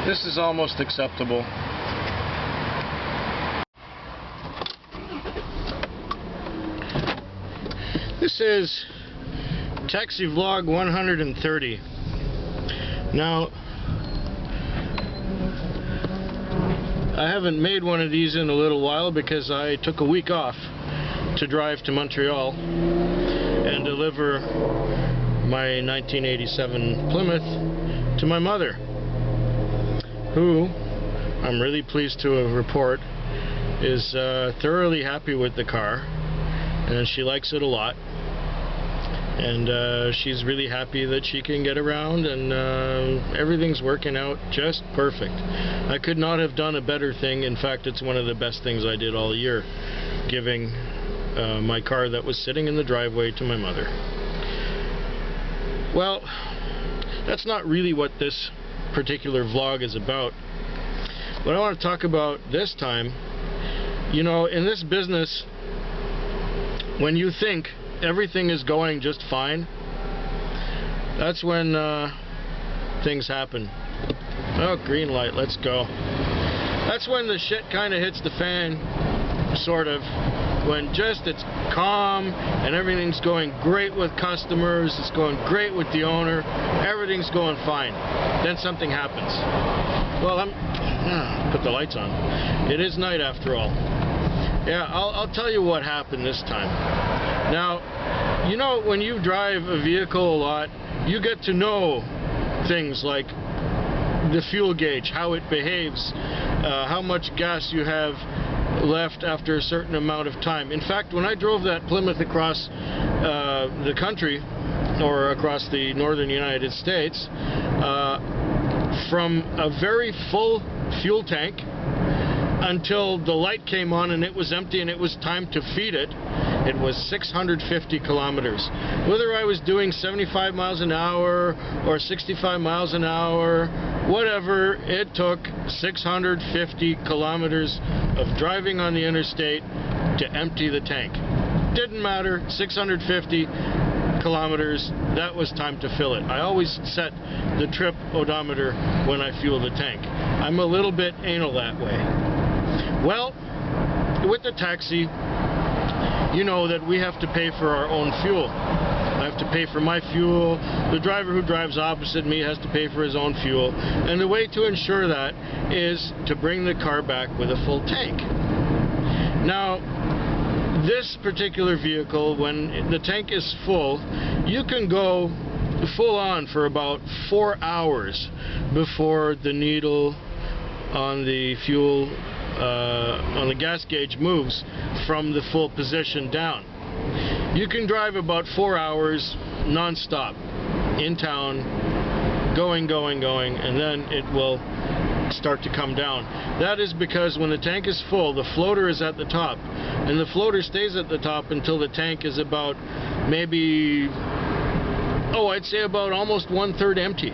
This is almost acceptable. This is Taxi Vlog 130. Now, I haven't made one of these in a little while because I took a week off to drive to Montreal and deliver my 1987 Plymouth to my mother, who I'm really pleased to report is thoroughly happy with the car, and she likes it a lot, and she's really happy that she can get around, and everything's working out just perfect. I could not have done a better thing. In fact, it's one of the best things I did all year, giving my car that was sitting in the driveway to my mother. Well, that's not really what this particular vlog is about. What I want to talk about this time, you know, in this business, when you think everything is going just fine, that's when things happen. Oh, green light, let's go. That's when the shit kind of hits the fan, sort of. When just it's calm and everything's going great with customers, it's going great with the owner, everything's going fine. Then something happens. Well, put the lights on. It is night after all. Yeah, I'll tell you what happened this time. Now, you know, when you drive a vehicle a lot, you get to know things like the fuel gauge, how it behaves, how much gas you have left after a certain amount of time. In fact, when I drove that Plymouth across the country, or across the northern United States, from a very full fuel tank until the light came on and it was empty and it was time to feed it, it was 650 kilometers. Whether I was doing 75 miles an hour or 65 miles an hour, whatever, it took 650 kilometers of driving on the interstate to empty the tank. Didn't matter, 650 kilometers, that was time to fill it. I always set the trip odometer when I fuel the tank. I'm a little bit anal that way. Well, with the taxi, you know that we have to pay for our own fuel. I have to pay for my fuel. The driver who drives opposite me has to pay for his own fuel. And the way to ensure that is to bring the car back with a full tank. Now, this particular vehicle, when the tank is full, you can go full on for about 4 hours before the needle on the fuel on the gas gauge moves from the full position down. You can drive about 4 hours non-stop in town, going, and then it will start to come down. That is because when the tank is full, the floater is at the top, and the floater stays at the top until the tank is about maybe, I'd say about almost 1/3 empty.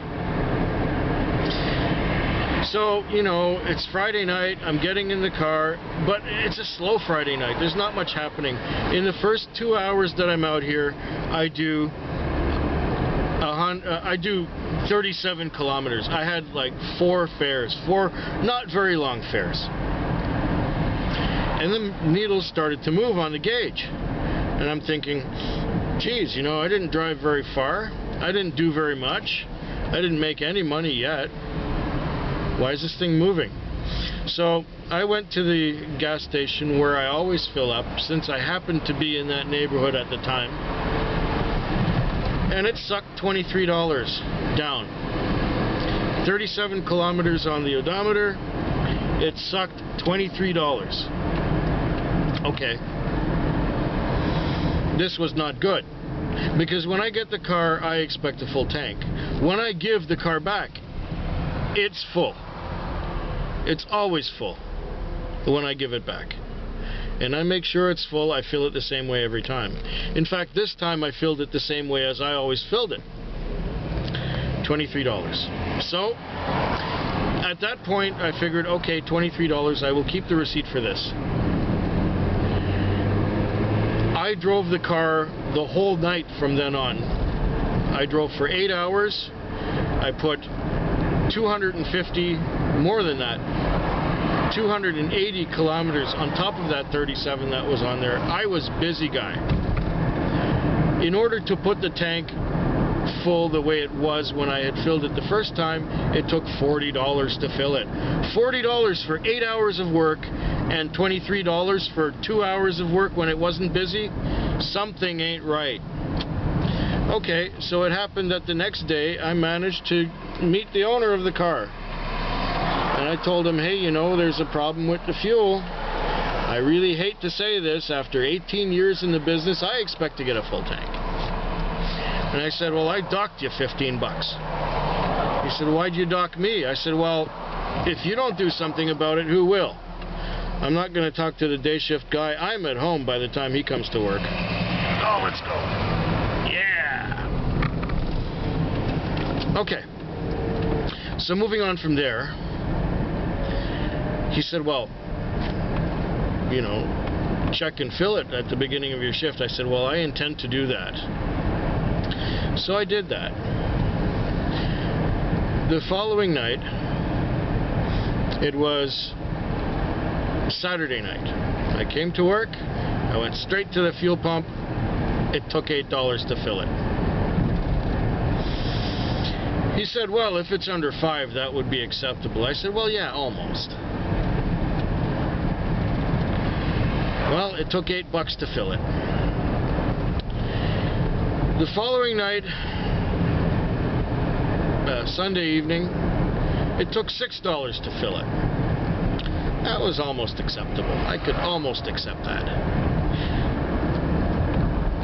So, you know, it's Friday night, I'm getting in the car, but it's a slow Friday night. There's not much happening. In the first 2 hours that I'm out here, I do 37 kilometers. I had like 4 fares, 4 not very long fares. And the needles started to move on the gauge. And I'm thinking, geez, you know, I didn't drive very far. I didn't do very much. I didn't make any money yet. Why is this thing moving? So I went to the gas station where I always fill up, since I happened to be in that neighborhood at the time, and it sucked $23 down. 37 kilometers on the odometer, it sucked $23. Okay. This was not good, because when I get the car, I expect a full tank. When I give the car back, it's full. It's always full when I give it back. And I make sure it's full. I fill it the same way every time. In fact, this time I filled it the same way as I always filled it. $23. So, at that point, I figured, okay, $23, I will keep the receipt for this. I drove the car the whole night from then on. I drove for 8 hours. I put 250 more than that, 280 kilometers on top of that 37 that was on there. I was busy guy. In order to put the tank full the way it was when I had filled it the first time, it took $40 to fill it. $40 for 8 hours of work and $23 for 2 hours of work when it wasn't busy. Something ain't right. Okay, so it happened that the next day I managed to meet the owner of the car. And I told him, hey, you know, there's a problem with the fuel. I really hate to say this, after 18 years in the business, I expect to get a full tank. And I said, well, I docked you 15 bucks. He said, why'd you dock me? I said, well, if you don't do something about it, who will? I'm not going to talk to the day shift guy. I'm at home by the time he comes to work. Oh, let's go. Yeah. Okay. So moving on from there, he said, well, you know, check and fill it at the beginning of your shift. I said, well, I intend to do that. So I did that. The following night, it was Saturday night. I came to work, I went straight to the fuel pump. It took $8 to fill it. He said, well, if it's under 5, that would be acceptable. I said, well, yeah, almost. Well, it took $8 to fill it. The following night, Sunday evening, it took $6 to fill it. That was almost acceptable. I could almost accept that.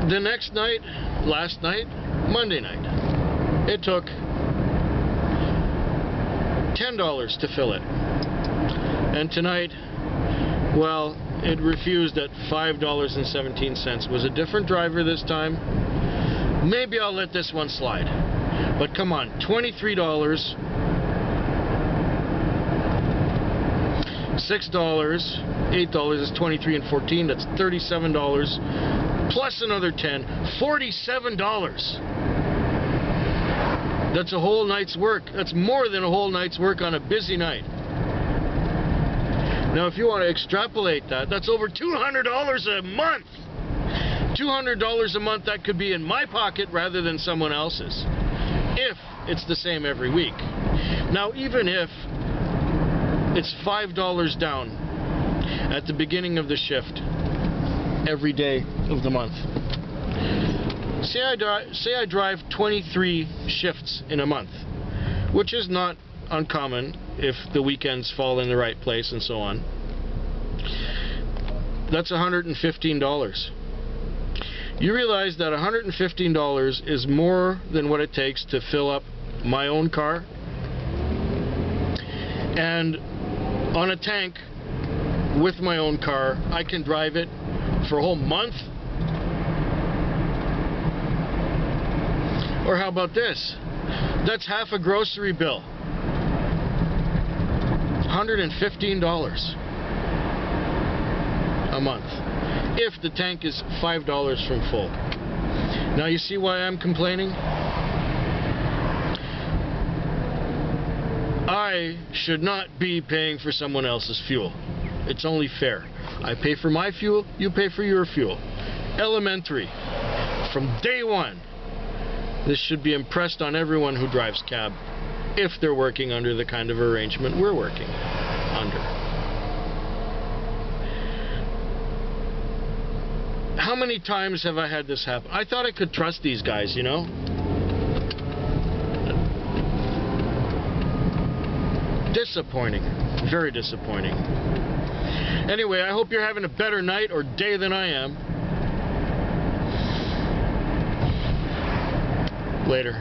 The next night, last night, Monday night, it took $10 to fill it. And tonight, well, it refused at $5.17. Was a different driver this time. Maybe I'll let this one slide. But come on, $23, $6, $8 is 23 and 14. That's $37 plus another 10, $47. That's a whole night's work. That's more than a whole night's work on a busy night. Now, if you want to extrapolate that, that's over $200 a month. $200 a month that could be in my pocket rather than someone else's, if it's the same every week. Now, even if it's $5 down at the beginning of the shift every day of the month. Say I drive 23 shifts in a month, which is not uncommon if the weekends fall in the right place and so on. That's $115. You realize that $115 is more than what it takes to fill up my own car? And on a tank with my own car, I can drive it for a whole month? Or how about this? That's half a grocery bill. $115 a month, if the tank is $5 from full. Now you see why I'm complaining? I should not be paying for someone else's fuel. It's only fair. I pay for my fuel, you pay for your fuel. Elementary. From day one. This should be impressed on everyone who drives cab, if they're working under the kind of arrangement we're working under. How many times have I had this happen? I thought I could trust these guys, you know? Disappointing. Very disappointing. Anyway, I hope you're having a better night or day than I am. Later.